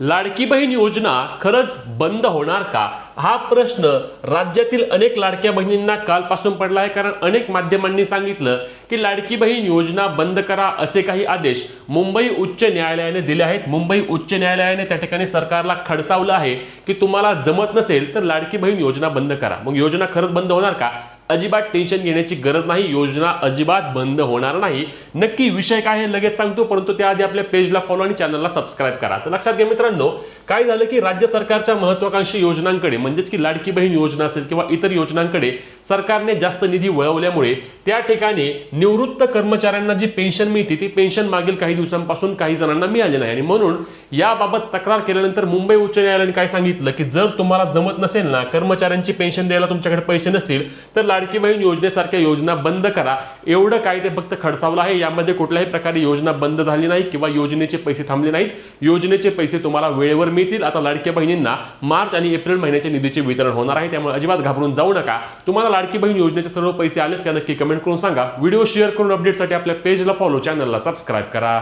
लाडकी बहीण योजना खरंच बंद होणार का? हा प्रश्न राज्यातील अनेक लाडक्या बहिणींना कालपासून पडला आहे. कारण अनेक माध्यमांनी सांगितलं की लाडकी बहीण योजना बंद करा असे काही आदेश मुंबई उच्च न्यायालयाने दिले आहेत. मुंबई उच्च न्यायालयाने त्या ठिकाणी सरकारला खडसावलं आहे की तुम्हाला जमत नसेल तर लाडकी बहीण योजना बंद करा. मग योजना खरंच बंद होणार का? अजिबात टेन्शन घेण्याची गरज नाही. योजना अजिबात बंद होणार नाही. नक्की विषय काय आहे लगेच सांगतो, परंतु त्याआधी आपल्या पेजला फॉलो आणि चॅनलला सबस्क्राईब करा. तर लक्षात घ्या मित्रांनो, काय झालं की राज्य सरकारच्या महत्त्वाकांक्षी योजनांकडे म्हणजेच की लाडकी बहीण योजना असेल किंवा इतर योजनांकडे सरकारने जास्त निधी वळवल्यामुळे त्या ठिकाणी निवृत्त कर्मचाऱ्यांना जी पेन्शन मिळते ती पेन्शन मागील काही दिवसांपासून काही जणांना मिळाली नाही. आणि म्हणून याबाबत तक्रार केल्यानंतर मुंबई उच्च न्यायालयाने काय सांगितलं की जर तुम्हाला जमत नसेल ना, कर्मचाऱ्यांची पेन्शन द्यायला तुमच्याकडे पैसे नसतील तर लाडकी बहीण योजनेसारख्या योजना बंद करा. एवढं काय ते फक्त खडसावलं आहे. यामध्ये कुठल्याही प्रकारे योजना बंद झाली नाही किंवा योजनेचे पैसे थांबले नाहीत. योजनेचे पैसे तुम्हाला वेळेवर मिळतील. आता लाडक्या बहिणींना मार्च आणि एप्रिल महिन्याच्या निधीचे वितरण होणार आहे. त्यामुळे अजिबात घाबरून जाऊ नका. तुम्हाला लाडकी बहीण योजनेचे सर्व पैसे आलेत का नक्की कमेंट करून सांगा. व्हिडिओ शेअर करून अपडेटसाठी आपल्या पेजला फॉलो, चॅनलला सबस्क्राईब करा.